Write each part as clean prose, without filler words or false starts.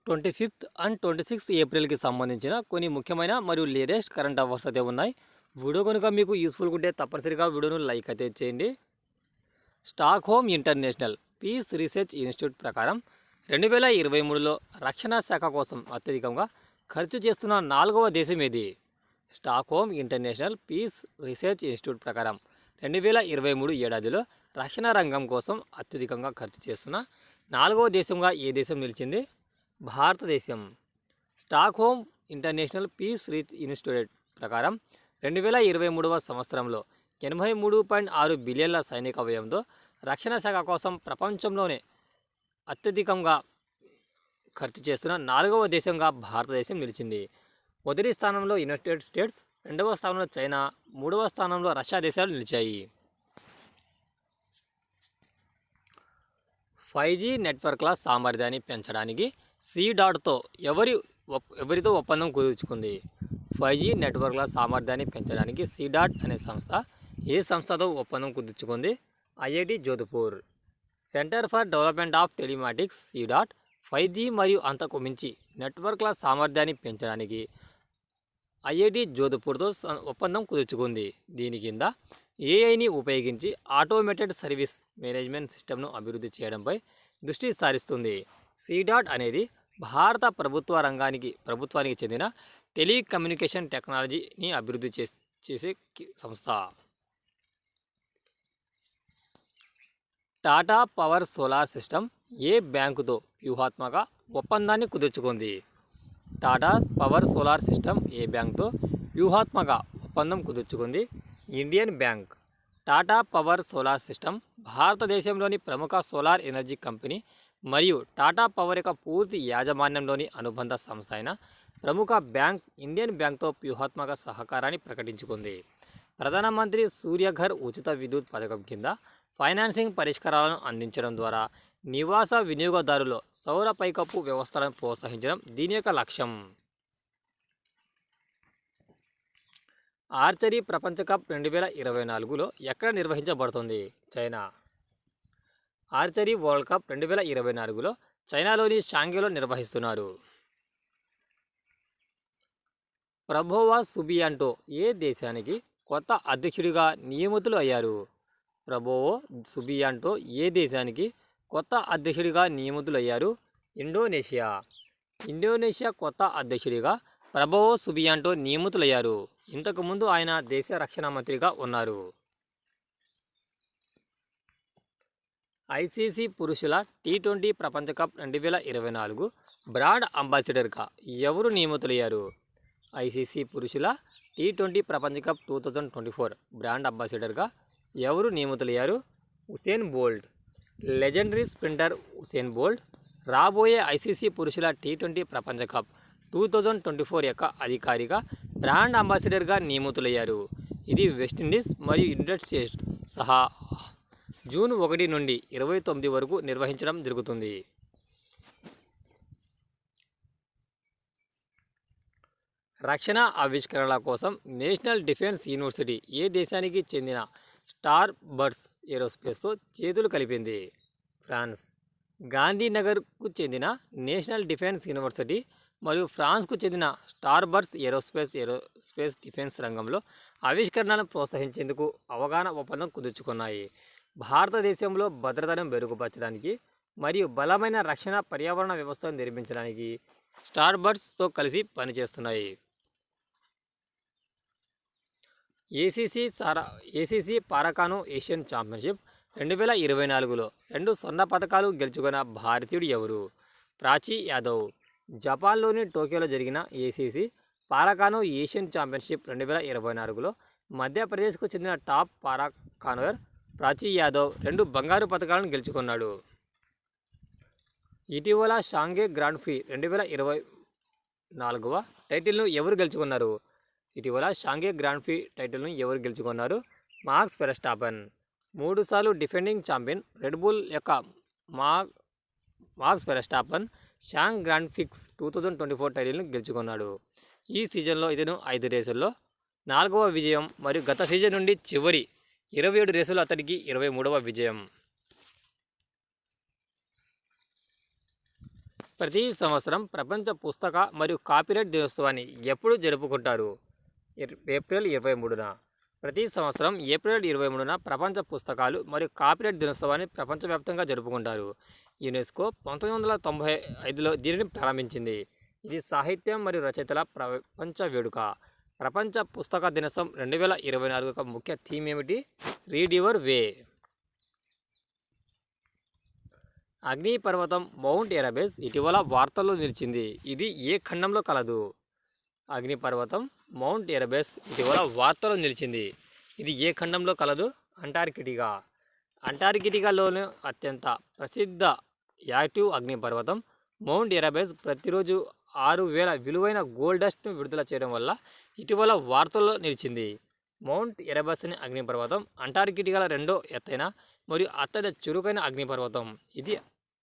25th and 26th ఏప్రిల్కి సంబంధించిన కొన్ని ముఖ్యమైన మరియు లేటెస్ట్ కరెంట్ అఫైర్స్ అయితే ఉన్నాయి. వీడియో కనుక మీకు యూస్ఫుల్గా ఉంటే తప్పనిసరిగా వీడియోను లైక్ అయితే చేయండి. Stockholm International Peace Research Institute ప్రకారం 2023లో రక్షణ శాఖ కోసం అత్యధికంగా ఖర్చు చేస్తున్న 4వ దేశం ఏది? Stockholm International Peace Research Institute ప్రకారం 2023 ఏడాదిలో రక్షణ రంగం కోసం అత్యధికంగా ఖర్చు చేస్తున్న 4వ దేశంగా ఏ దేశం నిలిచింది? భారతదేశం. Stockholm International Peace Research Institute ప్రకారం 2023వ సంవత్సరంలో 83.6 బిలియన్ల సైనిక వ్యయంతో రక్షణ శాఖ కోసం ప్రపంచంలోనే అత్యధికంగా ఖర్చు చేస్తున్న 4వ దేశంగా భారతదేశం నిలిచింది. మొదటి స్థానంలో యునైటెడ్ స్టేట్స్, 2వ స్థానంలో చైనా, 3వ స్థానంలో రష్యా దేశాలు నిలిచాయి. 5G నెట్వర్క్ల సామర్థ్యాన్ని పెంచడానికి C.తో ఎవరితో ఒప్పందం కుదుర్చుకుంది? 5G నెట్వర్క్ల సామర్థ్యాన్ని పెంచడానికి C.Dot అనే సంస్థ ఏ సంస్థతో ఒప్పందం కుదుర్చుకుంది? IIT Jodhpur. Centre for development of telematics C.Dot 5G మరియు అంతకు మించి నెట్వర్క్ల సామర్థ్యాన్ని పెంచడానికి IIT జోధ్పూర్తో ఒప్పందం కుదుర్చుకుంది. దీని కింద AIని ఉపయోగించి ఆటోమేటెడ్ సర్వీస్ మేనేజ్మెంట్ సిస్టమ్ను అభివృద్ధి చేయడంపై దృష్టి సారిస్తుంది. C.Dot అనేది భారత ప్రభుత్వానికి చెందిన టెలికమ్యూనికేషన్ టెక్నాలజీని అభివృద్ధి చేసే సంస్థ. టాటా పవర్ సోలార్ సిస్టమ్ ఏ బ్యాంకుతో వ్యూహాత్మక ఒప్పందాన్ని కుదుర్చుకుంది? టాటా పవర్ సోలార్ సిస్టమ్ ఏ బ్యాంకుతో వ్యూహాత్మక ఒప్పందం కుదుర్చుకుంది? Indian bank. Tata power solar system భారతదేశంలోని ప్రముఖ సోలార్ ఎనర్జీ కంపెనీ మరియు టాటా పవర్ యొక్క పూర్తి యాజమాన్యంలోని అనుబంధ సంస్థ అయిన ప్రముఖ బ్యాంక్ ఇండియన్ బ్యాంక్తో వ్యూహాత్మక సహకారాన్ని ప్రకటించుకుంది. ప్రధానమంత్రి సూర్యఘర్ ఉచిత విద్యుత్ పథకం కింద ఫైనాన్సింగ్ పరిష్కారాలను అందించడం ద్వారా నివాస వినియోగదారుల సౌర పైకప్పు వ్యవస్థలను ప్రోత్సహించడం దీని యొక్క లక్ష్యం. ఆర్చరీ ప్రపంచ కప్ 2024లో ఎక్కడ నిర్వహించబడుతుంది? చైనా. ఆర్చరీ వరల్డ్ కప్ 2024లో చైనాలోని షాంఘైలో నిర్వహిస్తున్నారు. ప్రభోవా సుబియాంటో ఏ దేశానికి కొత్త అధ్యక్షుడిగా నియమితులు అయ్యారు? ప్రభోవో సుబియాంటో ఏ దేశానికి కొత్త అధ్యక్షుడిగా నియమితులయ్యారు? ఇండోనేషియా. ఇండోనేషియా కొత్త అధ్యక్షుడిగా ప్రభోవో సుబియాంటో నియమితులయ్యారు. ఇంతకుముందు ఆయన దేశ రక్షణ మంత్రిగా ఉన్నారు. ICC పురుషుల T20 ప్రపంచ కప్ 2024 బ్రాండ్ అంబాసిడర్గా ఎవరు నియమితులయ్యారు? ICC పురుషుల T20 ప్రపంచ కప్ 2024 బ్రాండ్ అంబాసిడర్గా ఎవరు నియమితులయ్యారు? Usain Bolt. Legendary sprinter Usain Bolt రాబోయే ICC పురుషుల T20 ప్రపంచ కప్ 2024 యొక్క అధికారిక బ్రాండ్ అంబాసిడర్గా నియమితులయ్యారు. ఇది వెస్టిండీస్ మరియు యునైటెడ్ స్టేట్స్ సహా జూన్ 1 నుండి 29 వరకు నిర్వహించడం జరుగుతుంది. రక్షణ ఆవిష్కరణల కోసం నేషనల్ డిఫెన్స్ యూనివర్సిటీ ఏ దేశానికి చెందిన స్టార్ బర్డ్స్ ఏరోస్పేస్తో చేతులు కలిపింది? ఫ్రాన్స్. గాంధీనగర్కు చెందిన నేషనల్ డిఫెన్స్ యూనివర్సిటీ మరియు ఫ్రాన్స్కు చెందిన స్టార్ బర్డ్స్ ఏరోస్పేస్ డిఫెన్స్ రంగంలో ఆవిష్కరణలను ప్రోత్సహించేందుకు అవగాహన ఒప్పందం కుదుర్చుకున్నాయి. భారతదేశంలో భద్రతను మెరుగుపరచడానికి మరియు బలమైన రక్షణ పర్యావరణ వ్యవస్థను నిర్మించడానికి స్టార్ బర్డ్స్తో కలిసి పనిచేస్తున్నాయి. ACC పారకానో ఏషియన్ ఛాంపియన్షిప్ 2024లో 2 స్వర్ణ పతకాలు గెలుచుకున్న భారతీయుడు ఎవరు? ప్రాచీ యాదవ్. జపాన్లోని టోక్యోలో జరిగిన ACC పారకానో ఏషియన్ ఛాంపియన్షిప్ 2024లో మధ్యప్రదేశ్కు చెందిన టాప్ పారాకానోయర్ ప్రాచీ యాదవ్ 2 బంగారు పతకాలను గెలుచుకున్నాడు. ఇటీవల షాంఘై గ్రాండ్ ప్రీ 2024వ టైటిల్ను ఎవరు గెలుచుకున్నారు? ఇటీవల షాంఘై గ్రాండ్ ప్రీ టైటిల్ను ఎవరు గెలుచుకున్నారు? Max Verstappen. 3 సార్లు డిఫెండింగ్ ఛాంపియన్ రెడ్ బుల్ యొక్క Max Verstappen Shanghai Grand Prix 2024 టైటిల్ను గెలుచుకున్నాడు. ఈ సీజన్లో ఇతను 5 రేసుల్లో 4వ విజయం మరియు గత సీజన్ నుండి చివరి 27 రేసులు అతడికి 23వ విజయం. ప్రతి సంవత్సరం ప్రపంచ పుస్తక మరియు కాపీరైట్ దినోత్సవాన్ని ఎప్పుడు జరుపుకుంటారు? ఏప్రిల్ 23న. ప్రతి సంవత్సరం ఏప్రిల్ 23న ప్రపంచ పుస్తకాలు మరియు కాపీరైట్ దినోత్సవాన్ని ప్రపంచవ్యాప్తంగా జరుపుకుంటారు. యునెస్కో 1995లో దీనిని ప్రారంభించింది. ఇది సాహిత్యం మరియు రచయితల ప్రపంచ వేడుక. ప్రపంచ పుస్తక దినోత్సవం 2024 యొక్క ముఖ్య థీమ్ ఏమిటి? Read your way. అగ్నిపర్వతం మౌంట్ ఎరబెస్ ఇటీవల వార్తల్లో నిలిచింది. ఇది ఏ ఖండంలో కలదు? అగ్నిపర్వతం మౌంట్ ఎరబెస్ ఇటీవల వార్తల్లో నిలిచింది. ఇది ఏ ఖండంలో కలదు? అంటార్కిటికా. అంటార్కిటికాలోని అత్యంత ప్రసిద్ధ యాక్టివ్ అగ్నిపర్వతం మౌంట్ ఎరబెస్ ప్రతిరోజు 6000 విలువైన గోల్డ్ డస్ట్ను విడుదల చేయడం వల్ల ఇటీవల వార్తల్లో నిలిచింది. మౌంట్ ఎరబెస్ అనే అగ్నిపర్వతం అంటార్కిటికాలో రెండో ఎత్తైన మరియు అత్యంత చురుకైన అగ్నిపర్వతం. ఇది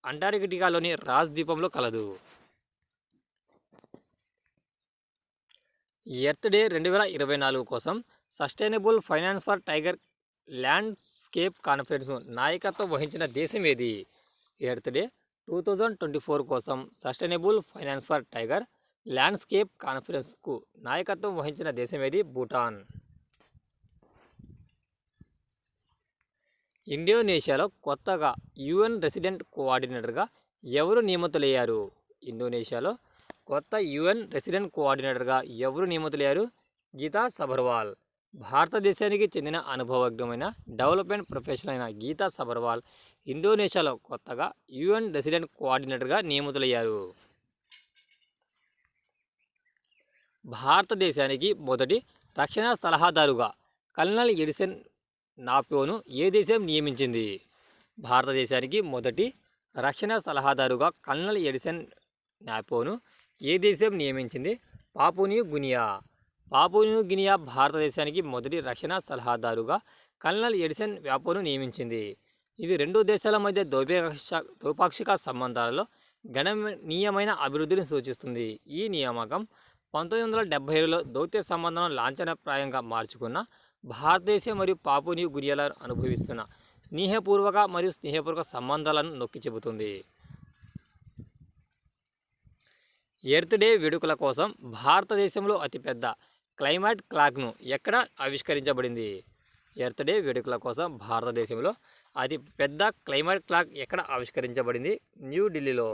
అంటార్కిటికాలోని రాజ్ ద్వీపంలో కలదు. ఎర్త్ డే 2024 కోసం sustainable finance for tiger landscape కాన్ఫరెన్స్ను నాయకత్వం వహించిన దేశం ఏది? ఎర్త్ డే 2024 కోసం sustainable finance for tiger landscape కాన్ఫరెన్స్కు నాయకత్వం వహించిన దేశం ఏది? భూటాన్. ఇండోనేషియాలో కొత్తగా యుఎన్ రెసిడెంట్ కోఆర్డినేటర్గా ఎవరు నియమితులయ్యారు? ఇండోనేషియాలో కొత్త యుఎన్ రెసిడెంట్ కోఆర్డినేటర్గా ఎవరు నియమితులయ్యారు? గీతా సబర్వాల్. భారతదేశానికి చెందిన అనుభవజ్ఞమైన డెవలప్మెంట్ ప్రొఫెషనల్ అయిన గీతా సబర్వాల్ ఇండోనేషియాలో కొత్తగా యుఎన్ రెసిడెంట్ కోఆర్డినేటర్గా నియమితులయ్యారు. భారతదేశానికి మొదటి రక్షణ సలహాదారుగా కల్నల్ ఎడిసన్ నాపోను ఏ దేశం నియమించింది? భారతదేశానికి మొదటి రక్షణ సలహాదారుగా కల్నల్ ఎడిసన్ నాపోను ఏ దేశం నియమించింది? పాపున్యూ గినియా. పాపున్యూ గినియా భారతదేశానికి మొదటి రక్షణ సలహాదారుగా కల్నల్ ఎడిసన్ నాపోను నియమించింది. ఇది రెండు దేశాల మధ్య ద్వైపాక్షిక సంబంధాలలో గణనీయమైన అభివృద్ధిని సూచిస్తుంది. ఈ నియామకం 1977లో దౌత్య సంబంధాలను లాంఛనప్రాయంగా మార్చుకున్న భారతదేశం మరియు పాపున్యూ గినియాలో అనుభవిస్తున్న స్నేహపూర్వక సంబంధాలను నొక్కి చెబుతుంది. ఎర్త్ డే వేడుకల కోసం భారతదేశంలో అతిపెద్ద క్లైమేట్ క్లాక్ను ఎక్కడ ఆవిష్కరించబడింది? ఎర్త్ డే వేడుకల కోసం భారతదేశంలో అతిపెద్ద క్లైమేట్ క్లాక్ ఎక్కడ ఆవిష్కరించబడింది? న్యూఢిల్లీలో.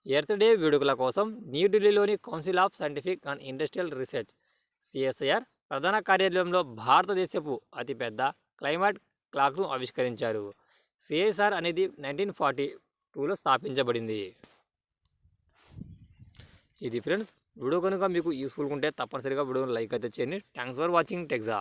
ఎర్త్ డే వేడుకల కోసం న్యూఢిల్లీలోని council of scientific and industrial research CSIR ప్రధాన కార్యాలయంలో భారతదేశపు అతిపెద్ద క్లైమేట్ క్లాక్ను ఆవిష్కరించారు. CSIR అనేది 1942లో స్థాపించబడింది. ఇది ఫ్రెండ్స్, వీడియో కనుక మీకు యూస్ఫుల్గా ఉంటే తప్పనిసరిగా వీడియోని లైక్ అయితే చేయండి. Thanks for watching టెక్జా.